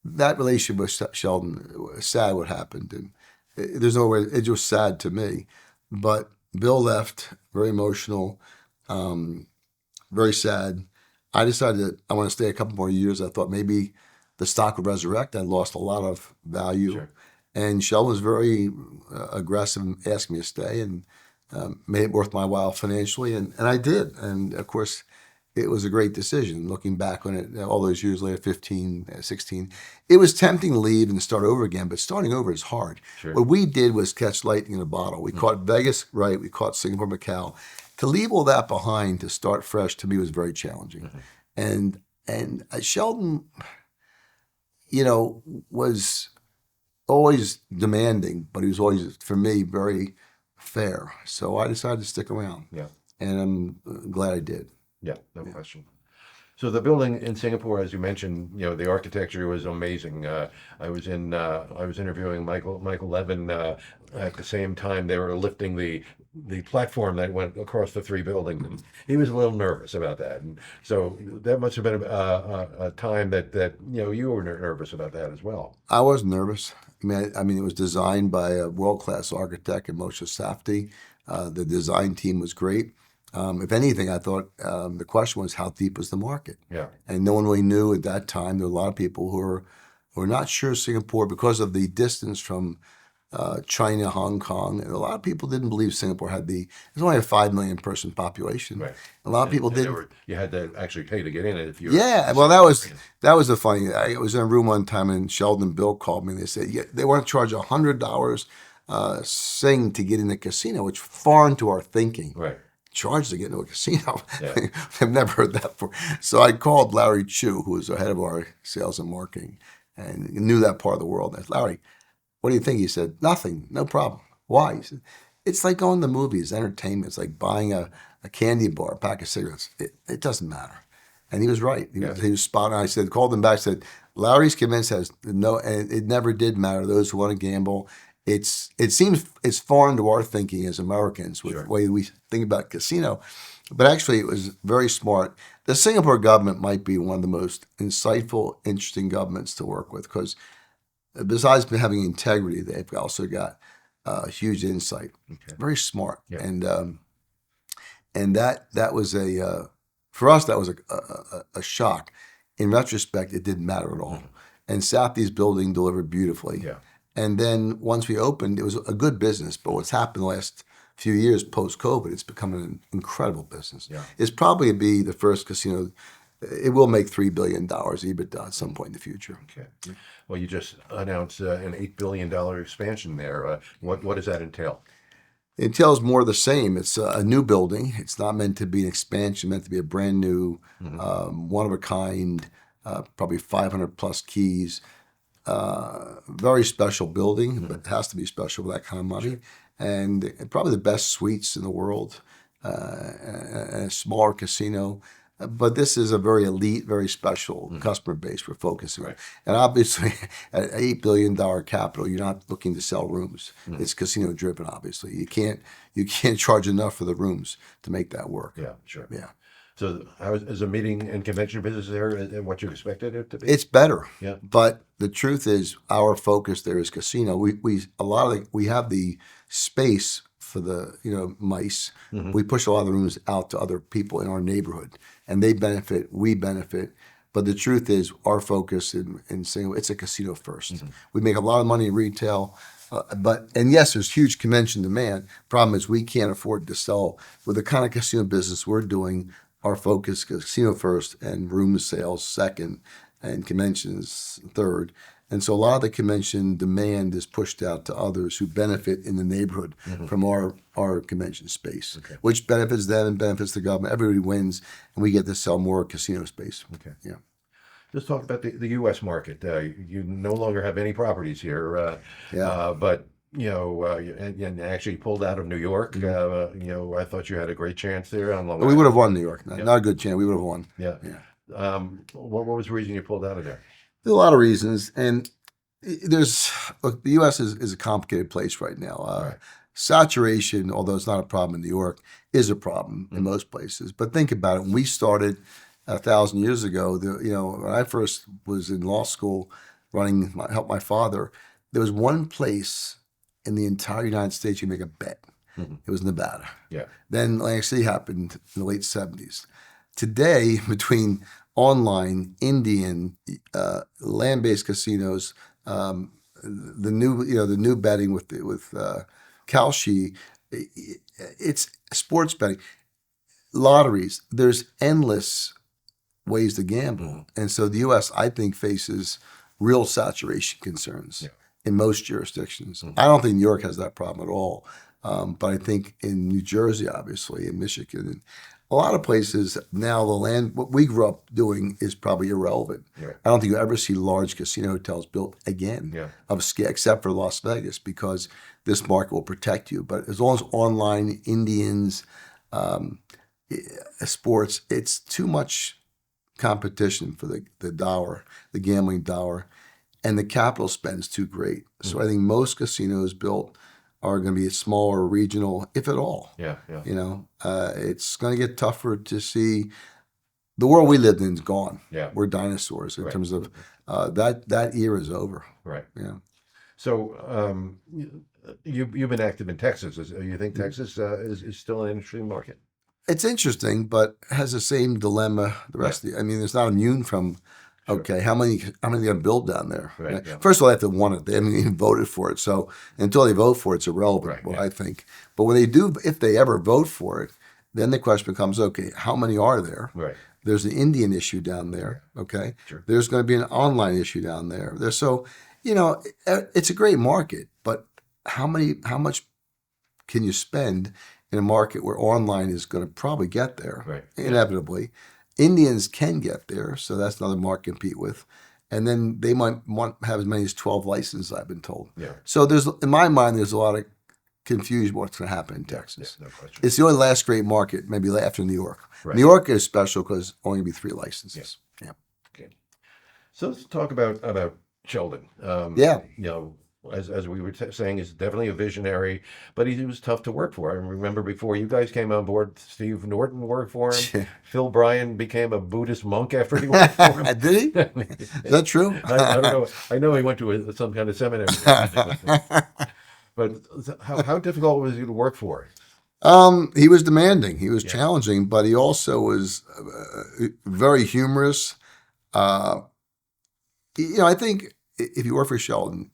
that relationship with Sheldon. It was sad what happened, and there's no way. It was sad to me, but Bill left, very emotional, very sad. I decided that I want to stay a couple more years. I thought maybe the stock would resurrect. I lost a lot of value, Sure. And Sheldon was very aggressive and asked me to stay, and made it worth my while financially, and I did. And of course, it was a great decision. Looking back on it all those years later, 15, 16, it was tempting to leave and start over again, but starting over is hard. Sure. What we did was catch lightning in a bottle. We caught Vegas right, we caught Singapore, Macau. To leave all that behind to start fresh, to me, was very challenging. And Sheldon, was always demanding, but he was always, for me, very fair. So I decided to stick around. Yeah. And I'm glad I did. Yeah, no question. So the building in Singapore, as you mentioned, the architecture was amazing. I was interviewing Michael Levin at the same time they were lifting the platform that went across the 3 buildings. And he was a little nervous about that, and so that must have been a time that you were nervous about that as well. I was nervous. I mean, it was designed by a world-class architect, Moshe Safdie. The design team was great. If anything, I thought the question was, how deep was the market? Yeah. And no one really knew at that time. There were a lot of people who were not sure Singapore, because of the distance from China, Hong Kong, and a lot of people didn't believe Singapore there's only a 5 million person population. Right. A lot of people didn't. You had to actually pay to get in it if you. Yeah, well, that was the funny. I was in a room one time, and Sheldon and Bill called me, and they said they want to charge $100 sing to get in the casino, which foreign to our thinking. Right. Charge to get into a casino. Yeah. I've never heard that before. So I called Larry Chu, who was the head of our sales and marketing, and knew that part of the world. I said, Larry, what do you think? He said, nothing, no problem. Why? He said, it's like going to the movies, entertainment. It's like buying a candy bar, a pack of cigarettes. It doesn't matter. And he was right. He was spot on. I said, called him back, said, Larry's convinced and it never did matter. Those who want to gamble, it seems it's foreign to our thinking as Americans with the way we think about casino. But actually, it was very smart. The Singapore government might be one of the most insightful, interesting governments to work with, because besides having integrity, they've also got huge insight. Okay. Very smart. Yeah. And that was for us, that was a shock. In retrospect, it didn't matter at all. Mm-hmm. And Safdie's building delivered beautifully. Yeah. And then once we opened, it was a good business. But what's happened the last few years post-COVID, it's become an incredible business. Yeah. It's probably be the first casino It will make $3 billion EBITDA at some point in the future. Okay. Well, you just announced an $8 billion expansion there. What does that entail? It entails more of the same. It's a new building. It's not meant to be an expansion, meant to be a brand new, one of a kind, probably 500 plus keys. Very special building, but it has to be special with that kind of money. And probably the best suites in the world, a smaller casino. But this is a very elite, very special customer base we're focusing on. And obviously, at $8 billion capital, you're not looking to sell rooms. It's casino driven, obviously. You can't charge enough for the rooms to make that work. Yeah, sure. Yeah. So, how is a meeting and convention business there and what you expected it to be? It's better. Yeah. But the truth is, our focus there is casino. We have the space for the mice. We push a lot of the rooms out to other people in our neighborhood, and they benefit. We benefit. But the truth is, our focus in saying it's a casino first. We make a lot of money in retail. And yes, there's huge convention demand. Problem is, we can't afford to sell with the kind of casino business we're doing. Our focus is casino first and room sales second and conventions third. And so a lot of the convention demand is pushed out to others who benefit in the neighborhood from our convention space, which benefits them and benefits the government. Everybody wins, and we get to sell more casino space. Okay. Yeah. Let's talk about the U.S. market. You no longer have any properties here, but and actually pulled out of New York. I thought you had a great chance there on Long We Island. would have won New York. Not a good chance. We would have won. Yeah. Yeah. What was the reason you pulled out of there? There's a lot of reasons, and look, the U.S. is a complicated place right now. Saturation, although it's not a problem in New York, is a problem in most places. But think about it. When we started 1,000 years ago, when I first was in law school, helped my father, there was one place in the entire United States you make a bet. It was Nevada. Yeah. Then Atlantic City happened in the late 70s. Today, between online, Indian, land-based casinos, the new betting with Kalshi, it's sports betting, lotteries. There's endless ways to gamble, and so the U.S. I think faces real saturation concerns in most jurisdictions. I don't think New York has that problem at all, but I think in New Jersey, obviously, in Michigan, a lot of places now, what we grew up doing is probably irrelevant. Yeah. I don't think you'll ever see large casino hotels built again of scale, except for Las Vegas, because this market will protect you. But as long as online, Indians, sports, it's too much competition for the dollar, the gambling dollar, and the capital spend's too great. So I think most casinos built are going to be smaller, regional, if at all. Yeah. It's going to get tougher to see. The world we lived in is gone. Yeah. We're dinosaurs in terms of that era is over. Right. Yeah. So you've been active in Texas. You think Texas is still an interesting market? It's interesting, but has the same dilemma the rest of the. I mean, it's not immune from. Sure. Okay, how many are going to build down there? Right, yeah. First of all, they have to want it. They haven't even voted for it. So until they vote for it, it's irrelevant, I think. But when they do, if they ever vote for it, then the question becomes, okay, how many are there? Right. There's the Indian issue down there, okay? Sure. There's going to be an online issue down there. It's a great market, but how much can you spend in a market where online is going to probably get there, inevitably? Indians can get there, so that's another market to compete with. And then they might have as many as 12 licenses, I've been told. Yeah. So in my mind, there's a lot of confusion what's going to happen in Texas. No question. It's the only last great market, maybe after New York. Right. New York is special because only going to be 3 licenses. Yeah. Okay. So let's talk about Sheldon. As we were saying, is definitely a visionary, but he was tough to work for. I remember before you guys came on board, Steve Norton worked for him. Phil Bryan became a Buddhist monk after he worked for him. Did he? Is that true? I don't know. I know he went to some kind of seminary. But how difficult was he to work for? He was demanding. He was challenging, but he also was very humorous. I think if you work for Sheldon,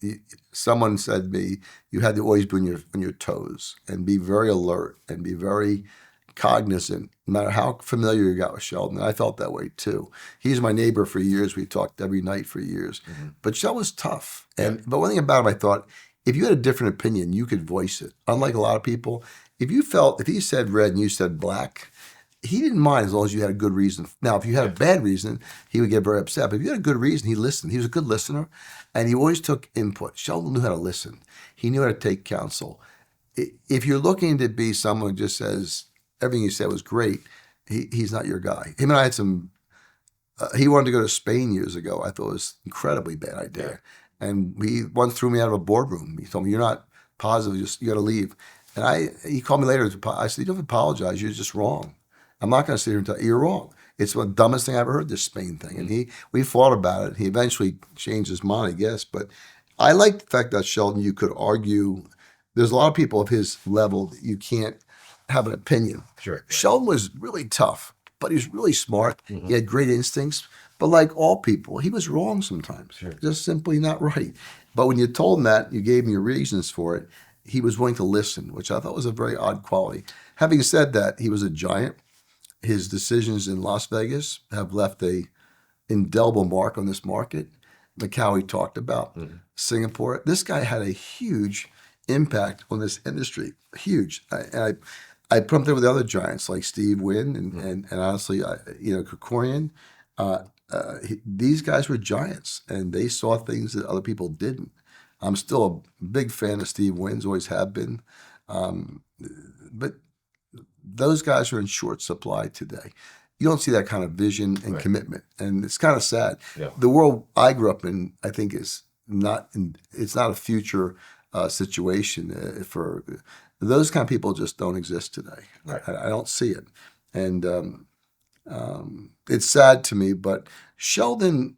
someone said to me, you had to always be on your toes and be very alert and be very cognizant, no matter how familiar you got with Sheldon. And I felt that way too. He's my neighbor for years. We talked every night for years. But Sheldon was tough. But one thing about him, I thought, if you had a different opinion, you could voice it. Unlike a lot of people, if he said red and you said black, he didn't mind as long as you had a good reason. Now, if you had a bad reason, he would get very upset. But if you had a good reason, he listened. He was a good listener, and he always took input. Sheldon knew how to listen. He knew how to take counsel. If you're looking to be someone who just says everything you said was great, he's not your guy. Him and I had some. He wanted to go to Spain years ago. I thought it was an incredibly bad idea, and he once threw me out of a boardroom. He told me, "You're not positive. You got to leave." And he called me later. I said, "You don't have to apologize. You're just wrong. I'm not going to sit here and tell you you're wrong. It's the dumbest thing I ever heard, this Spain thing." And we fought about it. He eventually changed his mind, I guess. But I like the fact that Sheldon, you could argue. There's a lot of people of his level that you can't have an opinion. Sure. Sheldon was really tough, but he was really smart. He had great instincts. But like all people, he was wrong sometimes. Sure. Just simply not right. But when you told him that, you gave him your reasons for it, he was willing to listen, which I thought was a very odd quality. Having said that, he was a giant. His decisions in Las Vegas have left a indelible mark on this market. Macau, he talked about. Singapore. This guy had a huge impact on this industry. Huge. I put him there with the other giants like Steve Wynn and honestly, Krikorian. These guys were giants, and they saw things that other people didn't. I'm still a big fan of Steve Wynn's, always have been. But those guys are in short supply today. You don't see that kind of vision and commitment, and it's kind of sad. Yeah. The world I grew up in, I think, is not. It's not a future situation for those kind of people. Just don't exist today. Right. I don't see it, and it's sad to me. But Sheldon,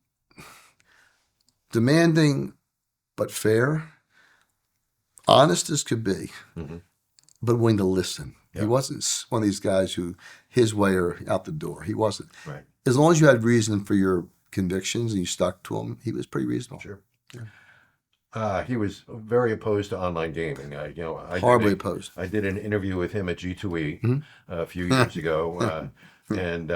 demanding but fair, honest as could be, but willing to listen. Yeah. He wasn't one of these guys who his way or out the door. He wasn't. Right. As long as you had reason for your convictions and you stuck to them, he was pretty reasonable. Sure. He was very opposed to online gaming. Horribly opposed. I did an interview with him at G2E a few years ago, and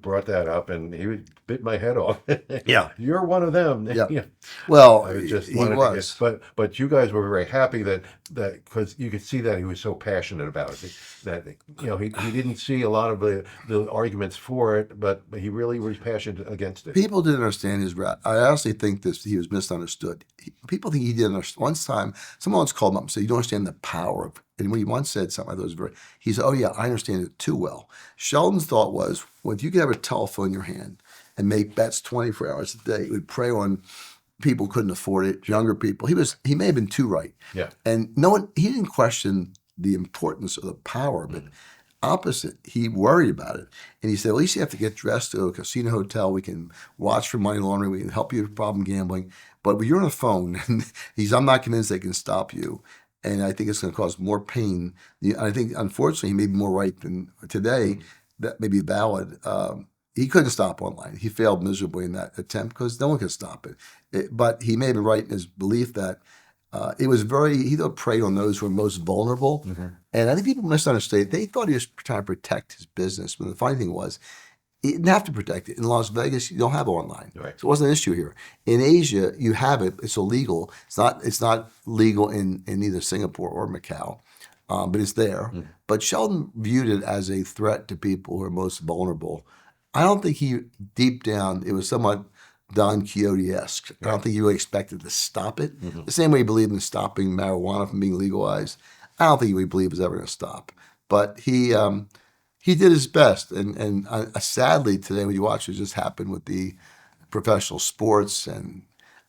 brought that up, and he bit my head off. Yeah. You're one of them. Yeah. Well, I just he wanted was. to but you guys were very happy that because you could see that he was so passionate about it, that he didn't see a lot of the arguments for it, but he really was passionate against it. People didn't understand his rap. I honestly think he was misunderstood. People think he didn't understand. One time, someone once called him up and said, "You don't understand the power of." And when he once said something, I thought it was he said, "Oh yeah, I understand it too well." Sheldon's thought was, well, if you could have a telephone in your hand and make bets 24 hours a day, it would prey on people who couldn't afford it, younger people. He may have been too right. Yeah. And he didn't question the importance or the power of it. Opposite, he worried about it. And he said, at least you have to get dressed to a casino hotel. We can watch for money laundering. We can help you with problem gambling. But when you're on the phone, I'm not convinced they can stop you. And I think it's going to cause more pain. I think, unfortunately, he may be more right than today. That may be valid. He couldn't stop online. He failed miserably in that attempt because no one could stop it. But he may be right in his belief that it was he preyed on those who were most vulnerable. And I think people misunderstood. They thought he was trying to protect his business. But the funny thing was, he didn't have to protect it. In Las Vegas, you don't have online. Right. So it wasn't an issue here. In Asia, you have it. It's illegal. It's not legal in either Singapore or Macau, but it's there. But Sheldon viewed it as a threat to people who are most vulnerable. I don't think deep down, it was somewhat Don Quixote-esque. I don't think he really expected to stop it. The same way he believed in stopping marijuana from being legalized. I don't think he really believed it was ever going to stop. But he did his best. And sadly today, when you watch what just happened with the professional sports, and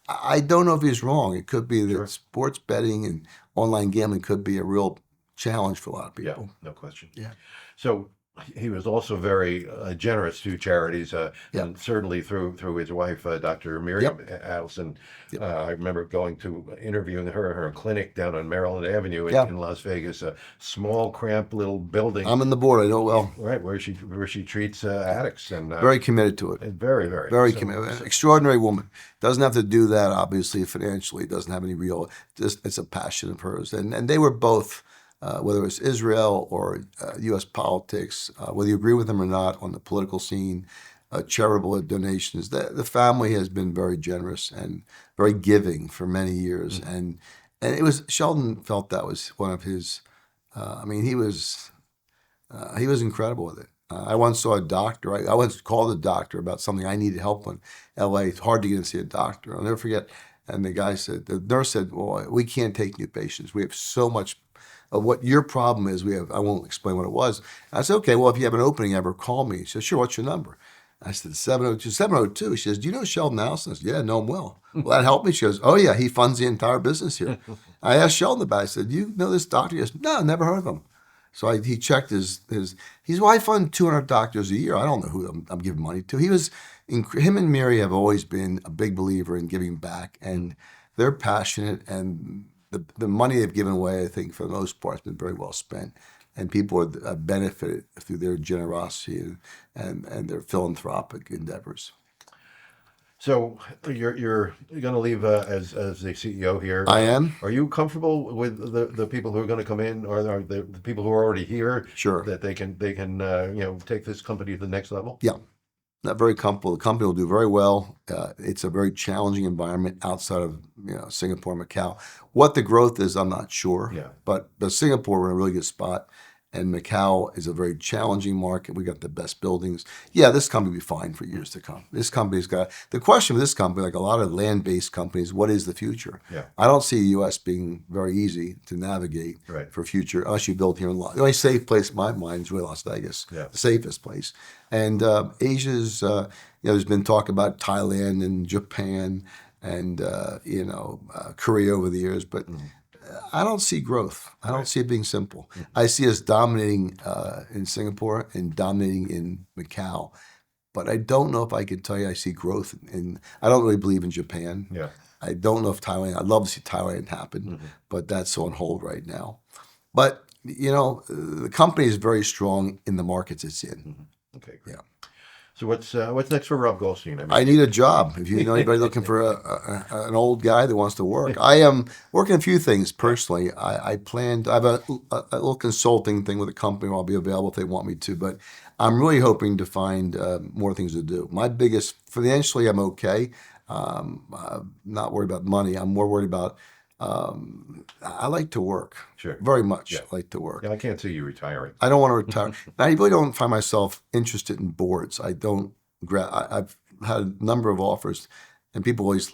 I don't know if he's wrong. It could be that sports betting and online gambling could be a real challenge for a lot of Yeah, people. no question. Yeah. So he was also very generous to charities, and certainly through his wife, Dr. Miriam Allison. I remember going to interviewing her at her clinic down on Maryland Avenue in Las Vegas, a small, cramped little building. I'm on the board. I know well. Right, where she treats addicts and Very committed to it. and very Very so- committed. Extraordinary woman. Doesn't have to do that, obviously, financially. Doesn't have any real, it's a passion of hers. And they were both whether it's Israel or U.S. politics, whether you agree with them or not on the political scene, charitable donations. The family has been very generous and very giving for many years, and it was Sheldon felt that was one of his. I mean, he was incredible with it. I once saw a doctor. I once called a doctor about something I needed help on. L.A. It's hard to get in to see a doctor. I'll never forget. And the nurse said, "Well, we can't take new patients. We have so much of what your problem is. We have. I won't explain what it was." I said, "Okay, well, if you have an opening ever, call me." She said, "Sure. What's your number?" I said, 702, 702. She says, "Do you know Sheldon Allison?" I said, "Yeah, know him well." Well, that helped me. She goes, "Oh, yeah, he funds the entire business here." I asked Sheldon about it. I said, "You know this doctor?" He goes, "No, never heard of him." So he checked he's, well, I fund 200 doctors a year. I don't know who I'm giving money to. Him and Mary have always been a big believer in giving back, and they're passionate, and the money they've given away, I think, for the most part, has been very well spent. And people have benefited through their generosity and their philanthropic endeavors. So you're going to leave as the CEO here. I am. Are you comfortable with the people who are going to come in, or are the people who are already here? Sure. That they can take this company to the next level. Yeah. Not very comfortable. The company will do very well. It's a very challenging environment outside of Singapore, Macau. What the growth is, I'm not sure. Yeah. But Singapore, we're in a really good spot, and Macau is a very challenging market. We got the best buildings. Yeah, this company will be fine for years to come. This company's got the question with this company, like a lot of land-based companies, what is the future? Yeah. I don't see the U.S. being very easy to navigate for future unless you build here in the only safe place in my mind is really Las Vegas. Yeah. The safest place. And Asia's, there's been talk about Thailand and Japan and Korea over the years, but I don't see growth. I don't see it being simple. I see us dominating in Singapore and dominating in Macau, but I don't know if I could tell you I see growth I don't really believe in Japan. Yeah. I don't know if Thailand. I'd love to see Thailand happen, but that's on hold right now. But the company is very strong in the markets it's in. Okay, great. Yeah. So what's next for Rob Goldstein? I need a job. If you know anybody looking for an old guy that wants to work, I am working a few things personally. I have a little consulting thing with a company where I'll be available if they want me to, but I'm really hoping to find more things to do. My biggest, financially, I'm okay. I'm not worried about money. I'm more worried about I like to work. Sure. Very much Yeah. like to work. Yeah, I can't see you retiring. I don't want to retire. I really don't find myself interested in boards. I've had a number of offers, and people always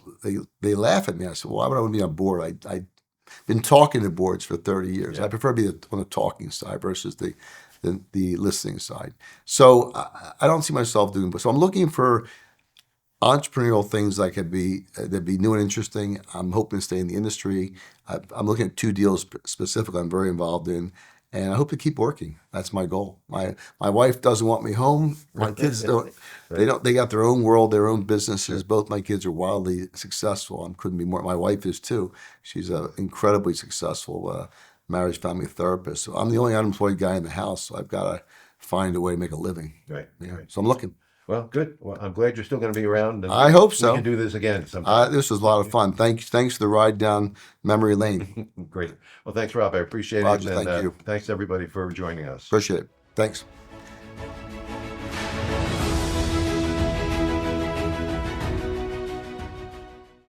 they laugh at me. I said, "Well, why would I want to be on board? I've been talking to boards for 30 years. Yeah. I prefer to be on the talking side versus the listening side. So I don't see myself doing. So I'm looking for entrepreneurial things that'd be new and interesting. I'm hoping to stay in the industry. I'm looking at 2 deals specifically I'm very involved in, and I hope to keep working. That's my goal. My wife doesn't want me home. My kids don't. They don't. They got their own world, their own businesses. Both my kids are wildly successful. I couldn't be more. My wife is too. She's an incredibly successful marriage family therapist. So I'm the only unemployed guy in the house. So I've got to find a way to make a living. Right. Yeah. Right. So I'm looking. Well, good. Well, I'm glad you're still going to be around. And I hope so. We can do this again sometime. This was a lot of fun. Thanks for the ride down memory lane. Great. Well, thanks, Rob. I appreciate Roger, it. And thank you. thanks, everybody, for joining us. Appreciate it. Thanks.